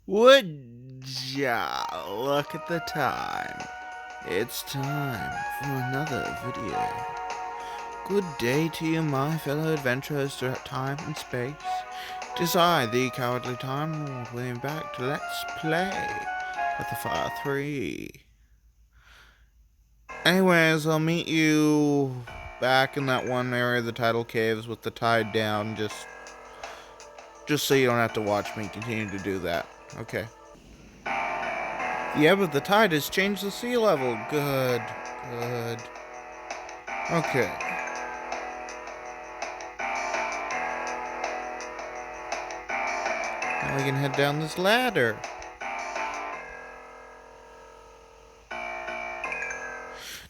Would ya look at the time? It's time for another video. Good day to you, my fellow adventurers throughout time and space. 'Tis I, the Cowardly Time Lord, way back to Let's Play with the Fire 3. Anyways, I'll meet you back in that one area of the tidal caves with the tide down, just so you don't have to watch me continue to do that. Okay. The ebb of the tide has changed the sea level. Good, good. Okay. Now we can head down this ladder.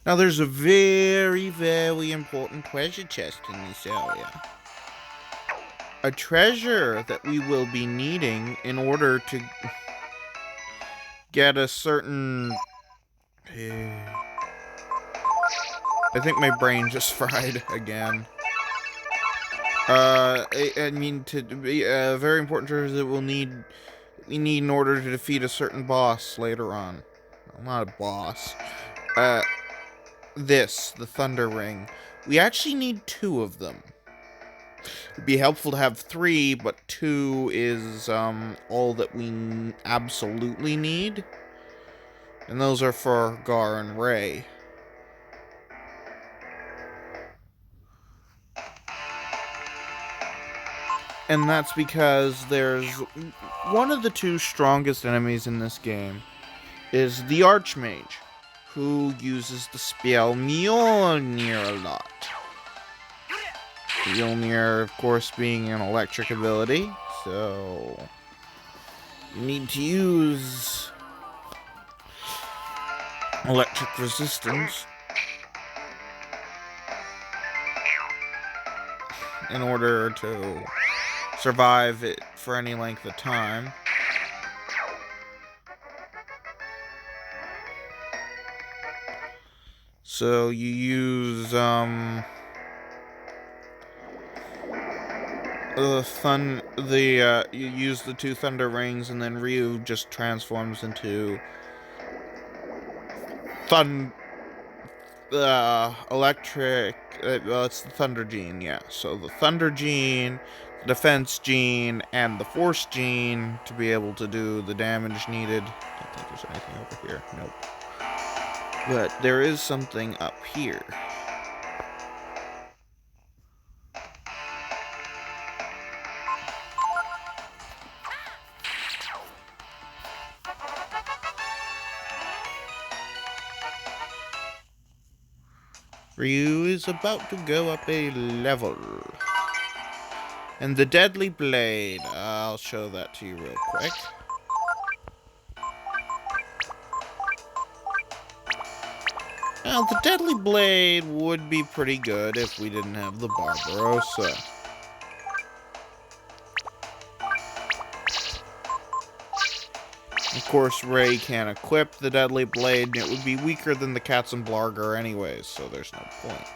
Now there's a very, very important treasure chest in this area. A treasure that we will be needing in order to get a certain... I think my brain just fried again. I mean, to be a very important treasure that we need in order to defeat a certain boss later on. Well, not a boss. The Thunder Ring. We actually need 2 of them. It'd be helpful to have 3, but 2 is, all that we absolutely need. And those are for Gar and Ray. And that's because there's one of the 2 strongest enemies in this game is the Archmage, who uses the spell Mjolnir a lot. Mjolnir, of course, being an electric ability, so you need to use electric resistance in order to survive it for any length of time. So you use you use the 2 thunder rings, and then Ryu just transforms into electric. Well, it's the Thunder Gene, yeah. So the Thunder Gene, the Defense Gene, and the Force Gene to be able to do the damage needed. I don't think there's anything over here. Nope. But there is something up here. Ryu is about to go up a level. And the Deadly Blade. I'll show that to you real quick. Now, the Deadly Blade would be pretty good if we didn't have the Barbarossa. Of course, Ray can't equip the Deadly Blade, and it would be weaker than the Katzenblarger anyways, so there's no point.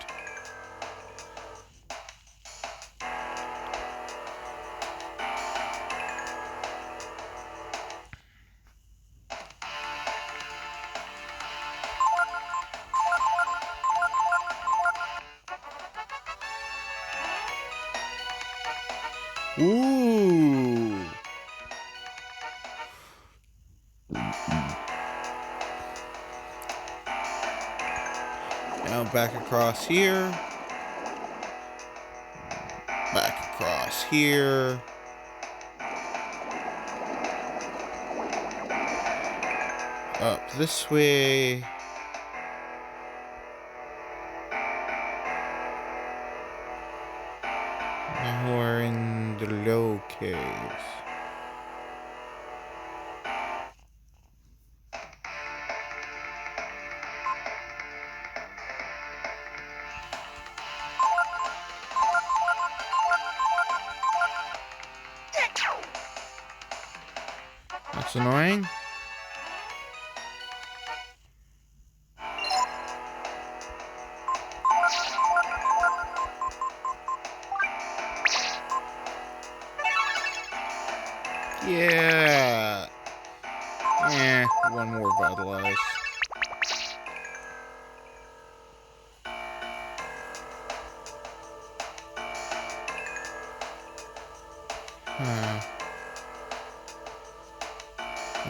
Ooh! Now back across here. Back across here. Up this way. Now we're in the low caves. That's annoying. Yeah. One more vitalize. I'm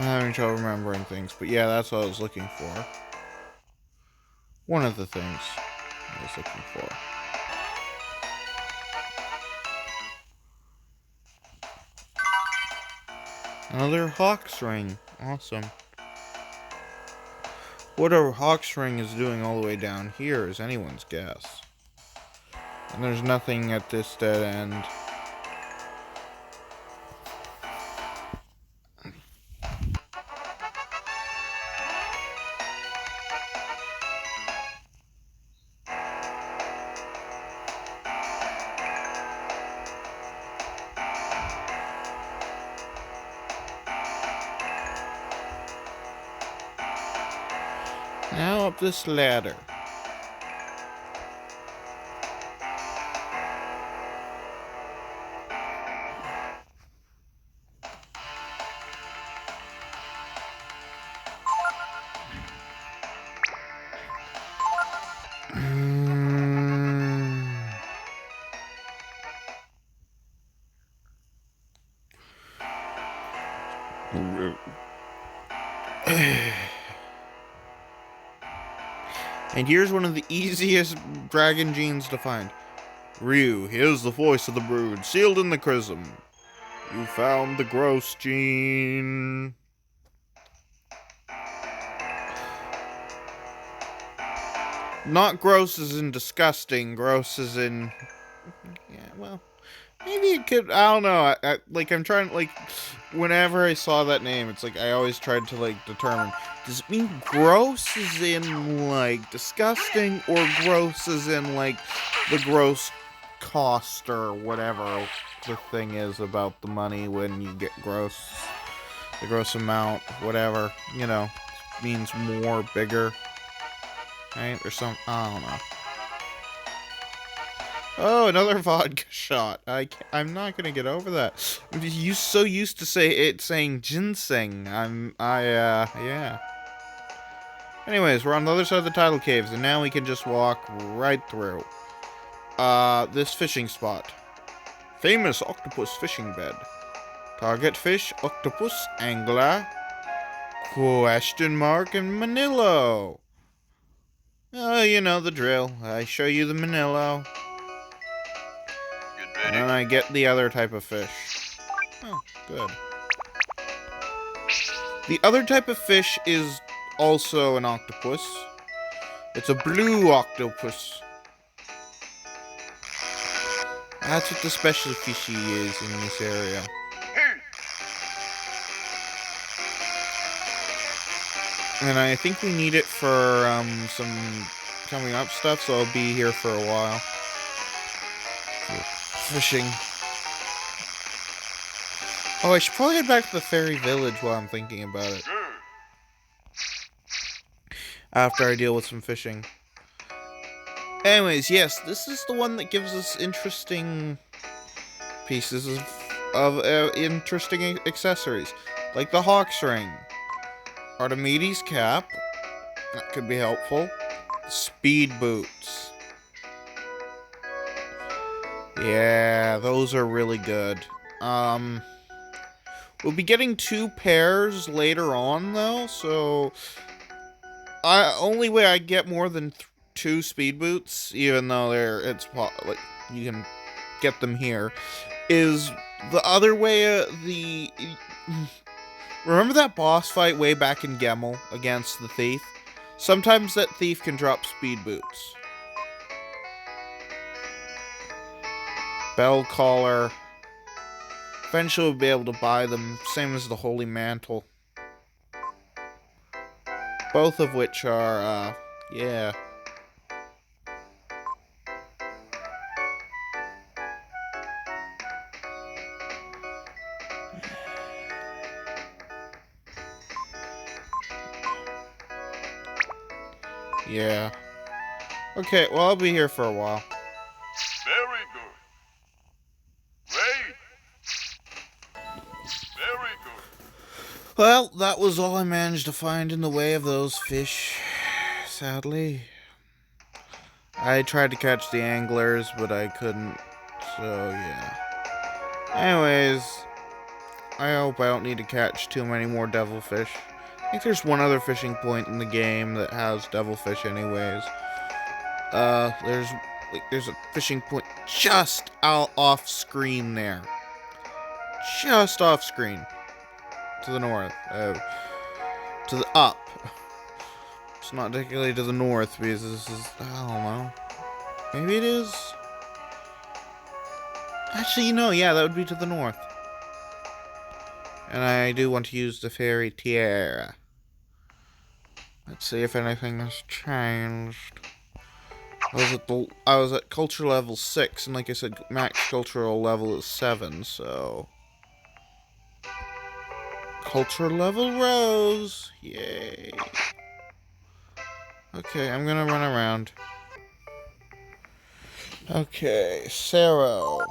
having trouble remembering things, but yeah, that's what I was looking for. One of the things I was looking for. Another Hawk's Ring. Awesome. What a Hawk's Ring is doing all the way down here is anyone's guess. And there's nothing at this dead end. Now up this ladder. And here's one of the easiest dragon genes to find. Ryu, here's the voice of the brood, sealed in the chrism. You found the gross gene. Not gross as in disgusting, gross as in... Yeah, well... Maybe it could... I don't know. I'm trying... whenever I saw that name, it's I always tried to, determine... Does it mean gross as in, disgusting? Or gross as in, the gross cost or whatever the thing is about the money when you get gross? The gross amount, whatever. Means more, bigger. Right? Or something. I don't know. Oh, another vodka shot. I'm not gonna get over that. I'm so used to saying ginseng. Yeah. Anyways, we're on the other side of the tidal caves, and now we can just walk right through. This fishing spot. Famous octopus fishing bed. Target fish, octopus, angler, question mark, and Manilo. Oh, you know the drill. I show you the Manilo. And then I get the other type of fish. Oh, good. The other type of fish is also an octopus. It's a blue octopus. That's what the special fishy is in this area. And I think we need it for some coming up stuff, so I'll be here for a while. Fishing. Oh, I should probably head back to the fairy village while I'm thinking about it. After I deal with some fishing. Anyways, yes, this is the one that gives us interesting pieces of interesting accessories. Like the Hawk's Ring. Archimedes' cap. That could be helpful. Speed boots. Yeah, those are really good. We'll be getting 2 pairs later on, though, so... only way I get more than 2 speed boots, even though you can get them here, is the other way, remember that boss fight way back in Gemmel against the thief? Sometimes that thief can drop speed boots. Bell collar. Eventually we'll be able to buy them, same as the Holy Mantle. Both of which are, yeah. Yeah. Okay, well, I'll be here for a while. Very good. Great. Very good. Well, that was all I managed to find in the way of those fish, sadly. I tried to catch the anglers, but I couldn't, so yeah. Anyways, I hope I don't need to catch too many more devilfish. I think there's one other fishing point in the game that has devilfish anyways. There's a fishing point just out off screen there. Just off screen. To the north. To the up. It's not particularly to the north because this is, I don't know. Maybe it is. Actually, yeah, that would be to the north. And I do want to use the fairy tiara. Let's see if anything has changed. I was at culture level 6, and like I said, max cultural level is 7, so... Culture level rose! Yay! Okay, I'm gonna run around. Okay, Sarah.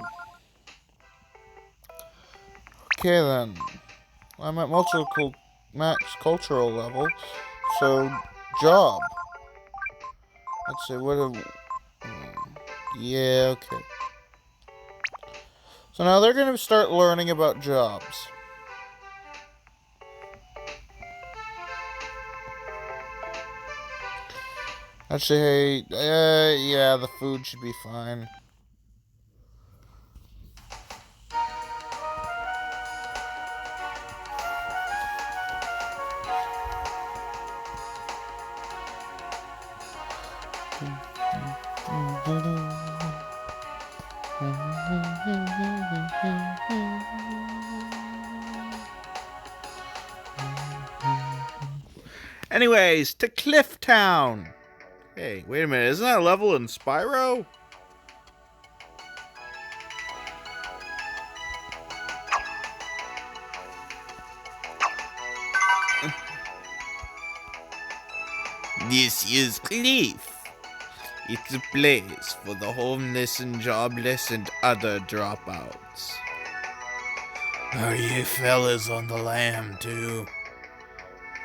Okay then. I'm at max cultural level, so job. Let's see, what have... Yeah, okay. So now they're going to start learning about jobs. Actually, hey, yeah, the food should be fine. Anyways, to Clifftown. Hey, wait a minute, isn't that a level in Spyro? This is Cliff. It's a place for the homeless and jobless and other dropouts. Are you fellas on the lam too?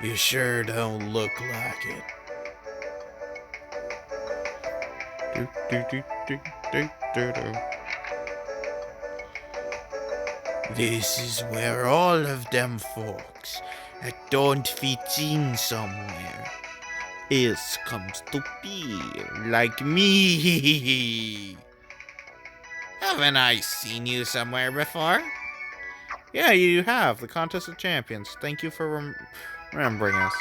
You sure don't look like it. This is where all of them folks that don't fit in somewhere else comes to be, like me. Haven't I seen you somewhere before? Yeah, you have. The Contest of Champions. Thank you for remembering us.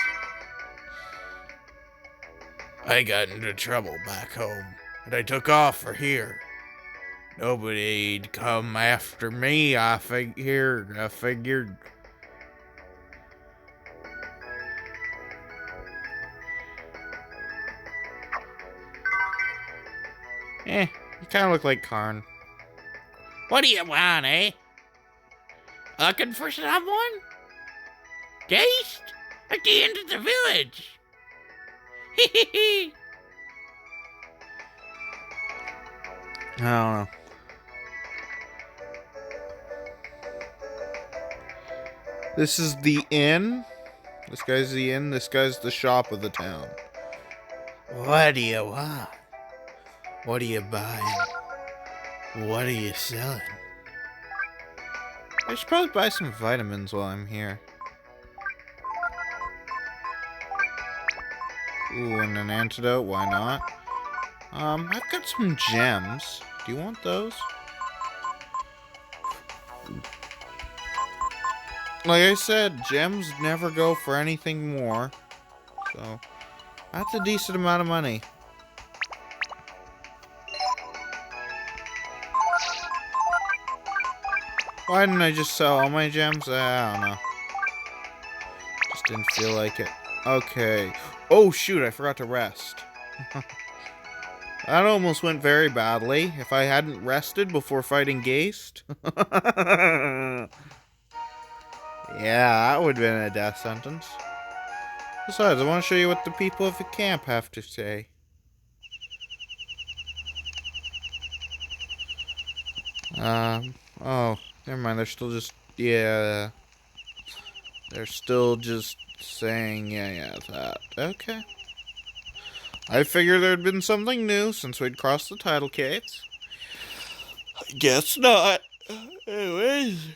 I got into trouble back home, and I took off for here. Nobody'd come after me, I figured. You kind of look like Karn. What do you want, eh? Looking for someone? Geist? At the end of the village. Hee. I don't know. This is the inn. This guy's the inn. This guy's the shop of the town. What do you want? What are you buying? What are you selling? I should probably buy some vitamins while I'm here. Ooh, and an antidote, why not? I've got some gems. Do you want those? Like I said, gems never go for anything more. So, that's a decent amount of money. Why didn't I just sell all my gems? I don't know. Just didn't feel like it. Okay. Oh, shoot, I forgot to rest. That almost went very badly. If I hadn't rested before fighting Geist. Yeah, that would have been a death sentence. Besides, I want to show you what the people of the camp have to say. Oh, never mind, they're still just, yeah. They're still just saying, yeah, that. Okay. I figured there'd been something new since we'd crossed the tidal caves. I guess not. Anyways,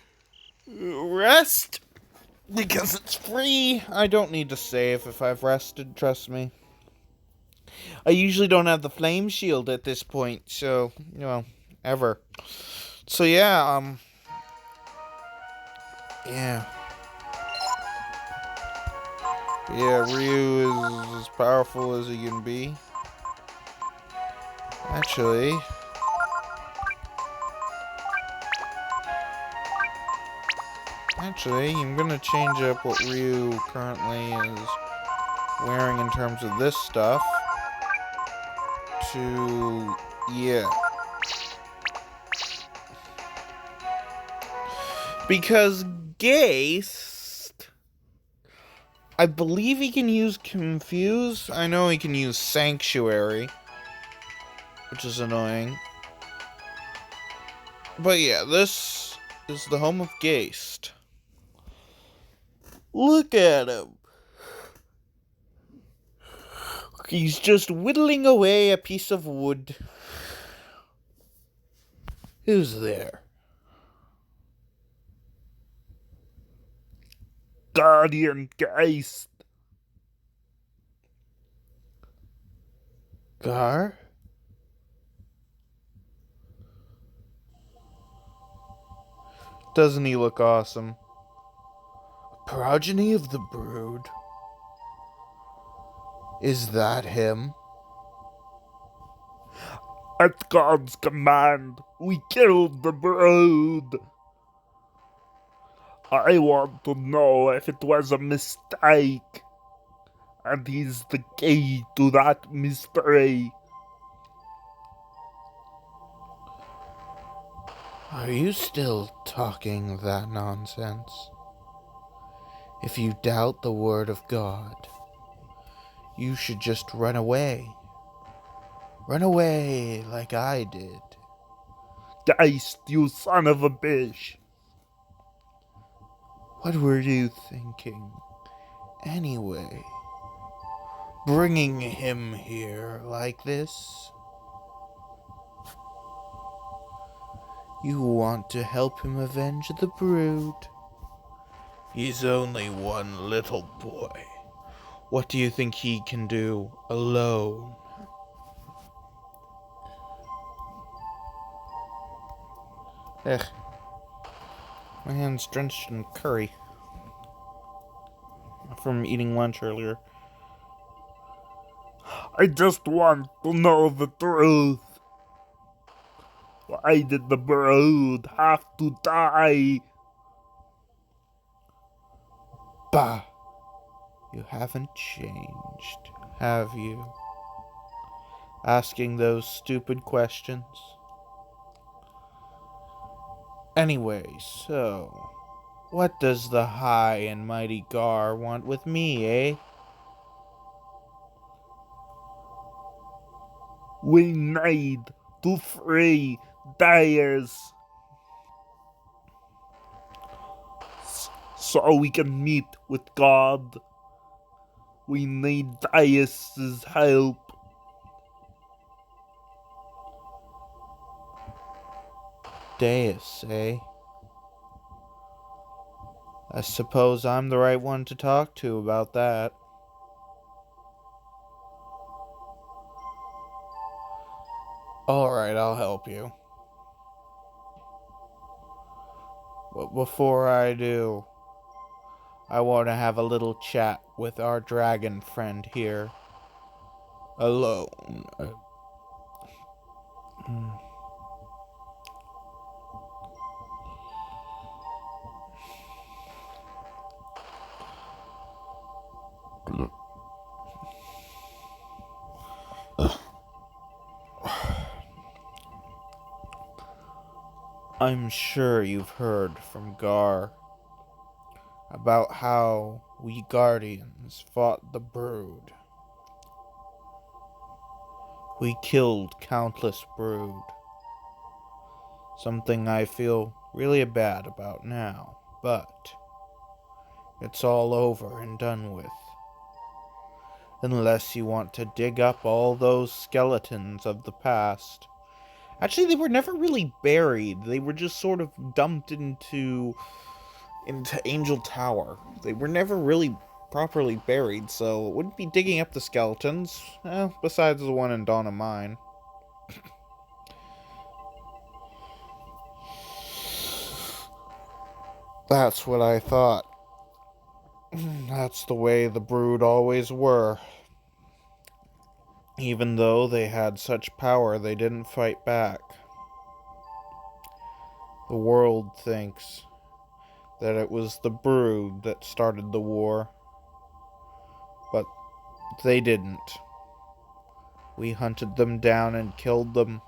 rest. Because it's free. I don't need to save if I've rested, trust me. I usually don't have the flame shield at this point, so, ever. So yeah, yeah. Yeah, Ryu is as powerful as he can be. Actually, I'm gonna change up what Ryu currently is wearing in terms of this stuff to, yeah. Because Geist, I believe he can use Confuse. I know he can use Sanctuary, which is annoying. But yeah, this is the home of Geist. Look at him. He's just whittling away a piece of wood. Who's there? Guardian Geist. Gar? Doesn't he look awesome? Progeny of the Brood? Is that him? At God's command, we killed the Brood. I want to know if it was a mistake, and he's the key to that mystery. Are you still talking that nonsense? If you doubt the word of God, you should just run away. Run away like I did. Geist, you son of a bitch! What were you thinking? Anyway, bringing him here like this? You want to help him avenge the Brood? He's only one little boy. What do you think he can do alone? Ugh. My hand's drenched in curry. From eating lunch earlier. I just want to know the truth. Why did the Brood have to die? Bah! You haven't changed, have you? Asking those stupid questions. Anyway, so, what does the high and mighty Gar want with me, eh? We need to free Darius so we can meet with God. We need Darius's help. Deus, eh? I suppose I'm the right one to talk to about that. Alright, I'll help you. But before I do, I want to have a little chat with our dragon friend here. Alone. I'm sure you've heard from Gar about how we Guardians fought the Brood. We killed countless Brood. Something I feel really bad about now, but It's all over and done with. Unless you want to dig up all those skeletons of the past. Actually, they were never really buried. They were just sort of dumped into Angel Tower. They were never really properly buried, so it wouldn't be digging up the skeletons. Besides the one in Dawn of Mine. That's what I thought. That's the way the Brood always were. Even though they had such power, they didn't fight back. The world thinks that it was the Brood that started the war, but they didn't. We hunted them down and killed them.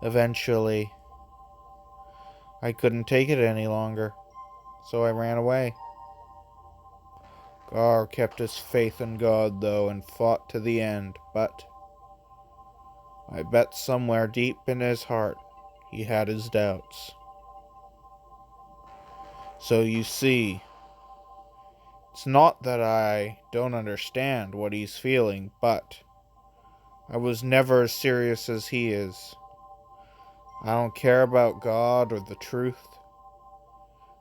Eventually, I couldn't take it any longer, so I ran away. Gar kept his faith in God, though, and fought to the end, but I bet somewhere deep in his heart he had his doubts. So you see, it's not that I don't understand what he's feeling, but I was never as serious as he is. I don't care about God or the truth.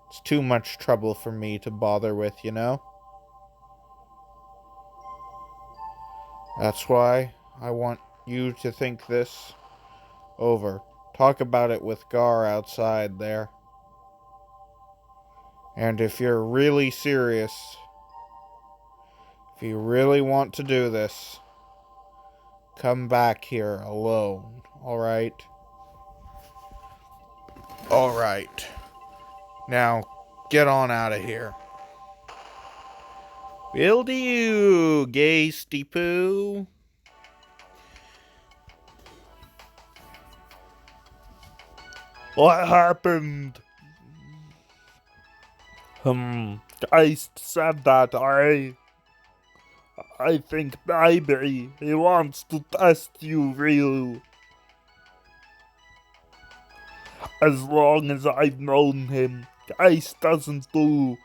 It's too much trouble for me to bother with, you know? That's why I want you to think this over. Talk about it with Gar outside there. And if you're really serious, if you really want to do this, come back here alone, alright? Alright. Now, get on out of here. Will do you, Gasty Poo. What happened? Geist said that I think maybe he wants to test you, Ryu. As long as I've known him, Geist doesn't do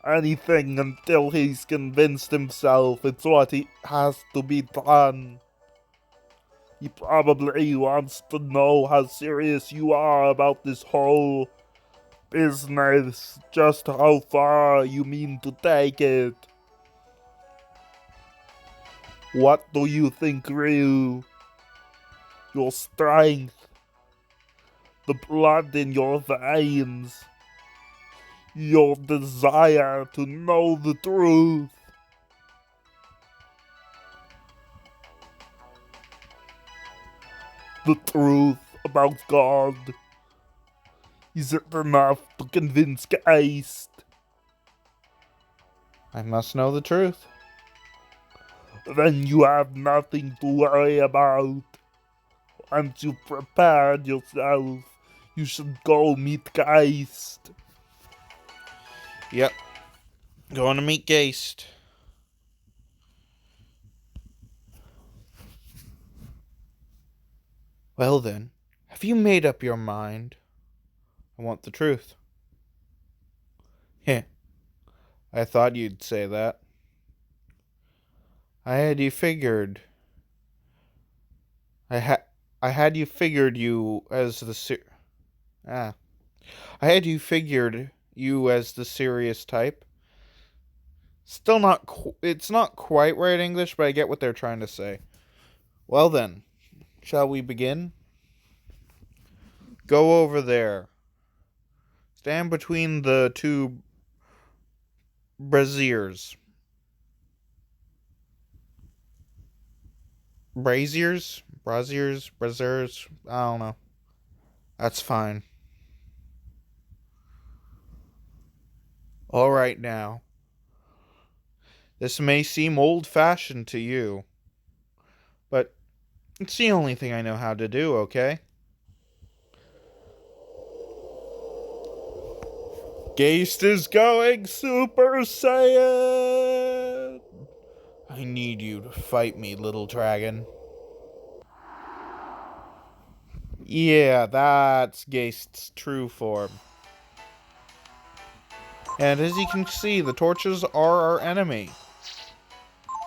anything until he's convinced himself it's what he has to be done. He probably wants to know how serious you are about this whole business, just how far you mean to take it. What do you think, Ryu? Your strength, the blood in your veins, your desire to know the truth. The truth about God. Is it enough to convince Geist? I must know the truth. Then you have nothing to worry about. Once you've prepared yourself, you should go meet Geist. Yep. Going to meet Geist. Well then, have you made up your mind? I want the truth. Heh. I thought you'd say that. I had you figured you as the I had you figured you as the serious type. Still not it's not quite right English, but I get what they're trying to say. Well then, shall we begin? Go over there. Stand between the two braziers. Braziers? Braziers? I don't know. That's fine. Alright now. This may seem old-fashioned to you, but it's the only thing I know how to do, okay? Geist is going Super Saiyan! I need you to fight me, little dragon. Yeah, that's Geist's true form. And as you can see, the torches are our enemy.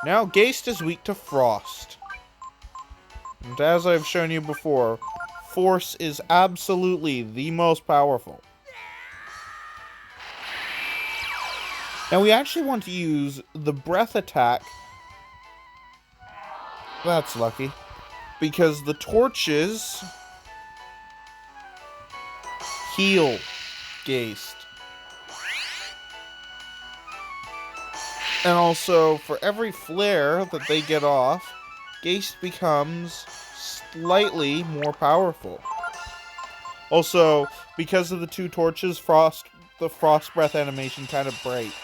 Now, Geist is weak to frost. And as I've shown you before, Force is absolutely the most powerful. Now, we actually want to use the breath attack. That's lucky. Because the torches heal Geist. And also, for every flare that they get off, Geist becomes slightly more powerful. Also, because of the two torches, the frost breath animation kind of breaks.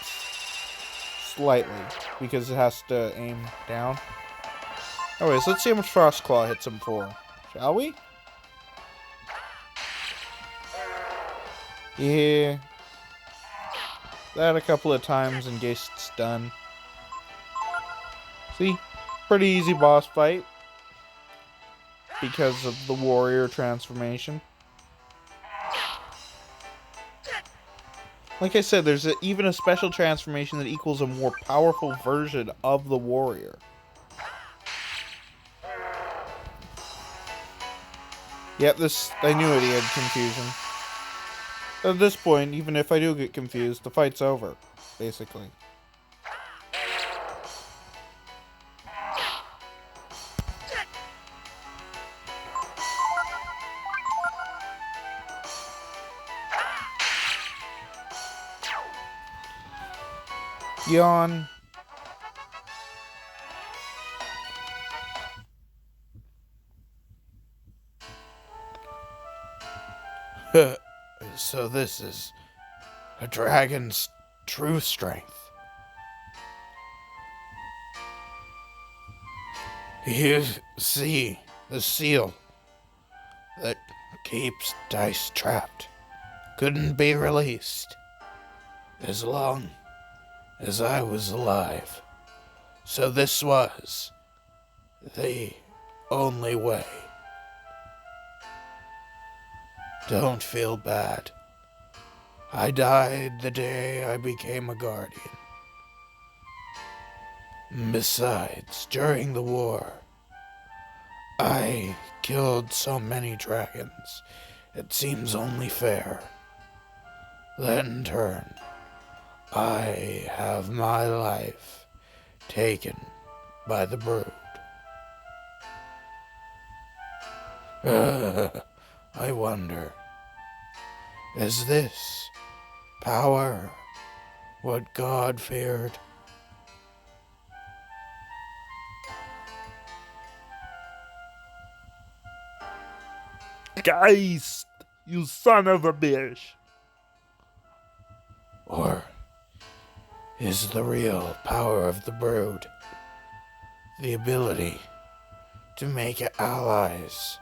Slightly. Because it has to aim down. Anyways, let's see how much Frost Claw hits him for. Shall we? Yeah. That a couple of times and Geist's done. See? Pretty easy boss fight. Because of the warrior transformation. Like I said, there's even a special transformation that equals a more powerful version of the warrior. Yep, I knew it, he had confusion. At this point, even if I do get confused, the fight's over, basically. Yawn. So this is a dragon's true strength. You see the seal that keeps Dice trapped couldn't be released as long as I was alive. So this was the only way. Don't feel bad. I died the day I became a guardian. Besides, during the war, I killed so many dragons, it seems only fair that in turn, I have my life taken by the brood. I wonder, is this power what God feared? Geist, you son of a bitch. Or is the real power of the brood the ability to make allies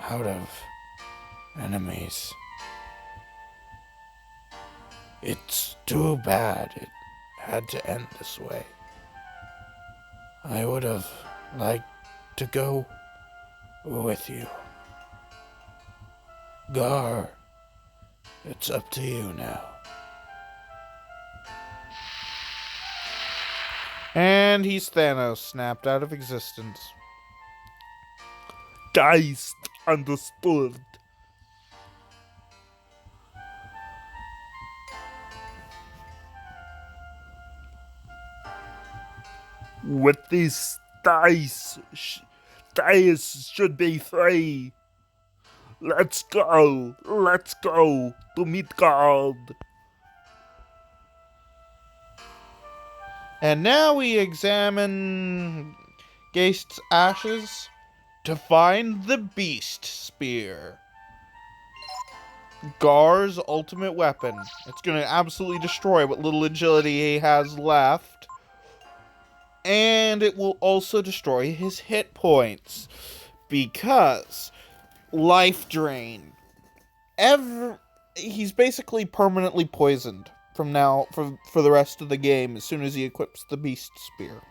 out of enemies? It's too bad it had to end this way. I would have liked to go with you. Gar, it's up to you now. And he's Thanos, snapped out of existence. Geist, understood. With this Dice should be free. Let's go to Midgard. And now we examine Geist's ashes to find the Beast Spear. Gar's ultimate weapon. It's going to absolutely destroy what little agility he has left. And it will also destroy his hit points. Because life drain. He's basically permanently poisoned from now for the rest of the game as soon as he equips the Beast Spear.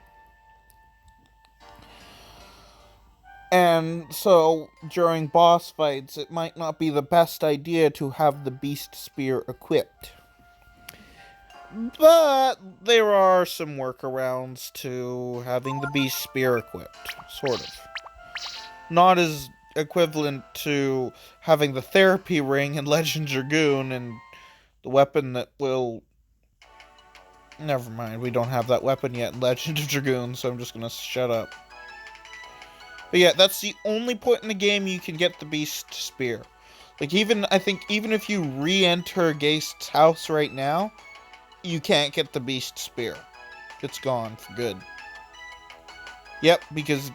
And so during boss fights, it might not be the best idea to have the Beast Spear equipped. But there are some workarounds to having the Beast Spear equipped, sort of. Not as equivalent to having the Therapy Ring in Legend Dragoon and the weapon that will... Never mind, we don't have that weapon yet in Legend of Dragoon, so I'm just gonna shut up. But yeah, that's the only point in the game you can get the Beast Spear. Like, I think even if you re-enter Geist's house right now, you can't get the Beast Spear. It's gone for good. Yep, because...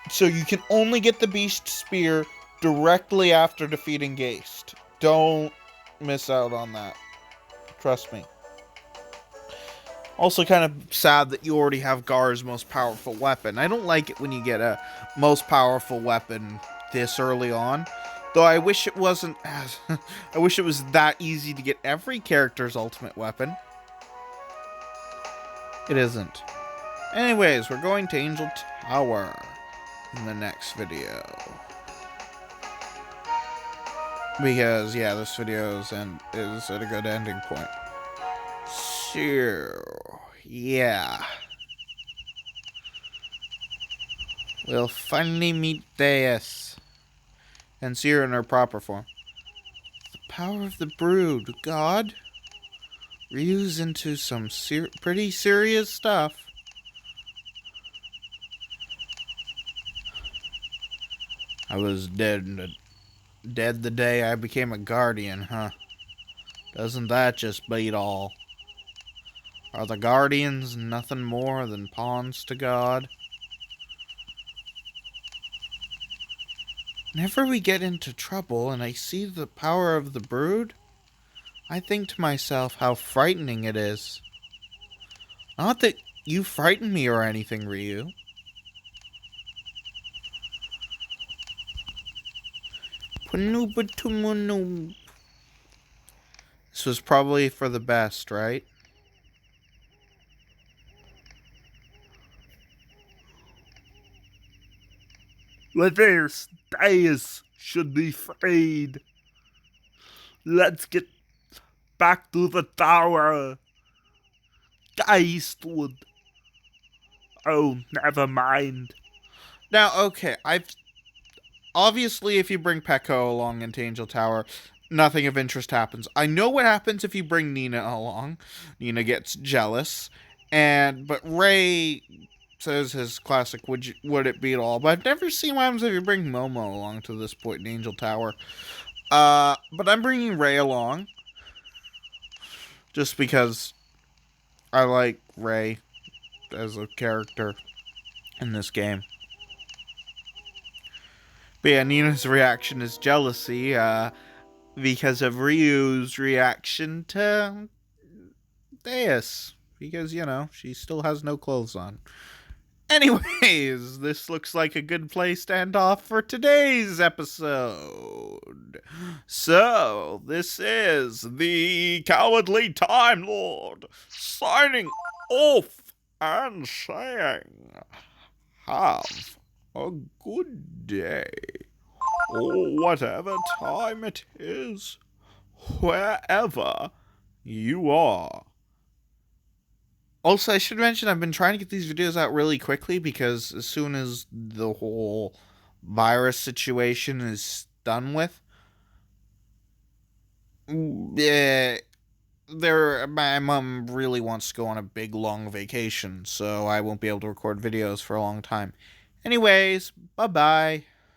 So you can only get the Beast Spear directly after defeating Geist. Don't miss out on that. Trust me. Also kind of sad that you already have Gar's most powerful weapon. I don't like it when you get a most powerful weapon this early on. Though I wish it wasn't as... I wish it was that easy to get every character's ultimate weapon. It isn't. Anyways, we're going to Angel Tower in the next video. Because, yeah, this video is at a good ending point. So, yeah. We'll finally meet Deus. And see her in her proper form. The power of the brood. God? Ryu's into some pretty serious stuff. I was dead the day I became a guardian, huh? Doesn't that just beat all? Are the guardians nothing more than pawns to God? Whenever we get into trouble and I see the power of the brood, I think to myself how frightening it is. Not that you frighten me or anything, Ryu. This was probably for the best, right? Reverse Deus should be freed. Let's get back to the tower. Geistwood. Oh, never mind. Now, okay, obviously, if you bring Peko along into Angel Tower, nothing of interest happens. I know what happens if you bring Nina along. Nina gets jealous, but Ray says his classic, would it be at all? But I've never seen what happens if you bring Momo along to this point in Angel Tower. But I'm bringing Ray along, just because I like Ray as a character in this game. But yeah, Nina's reaction is jealousy, because of Ryu's reaction to Deus. Because, you know, she still has no clothes on. Anyways, this looks like a good place to end off for today's episode. So, this is the Cowardly Time Lord signing off and saying, have a good day, or whatever time it is, wherever you are. Also, I should mention I've been trying to get these videos out really quickly because as soon as the whole virus situation is done with, my mom really wants to go on a big long vacation, so I won't be able to record videos for a long time. Anyways, bye-bye.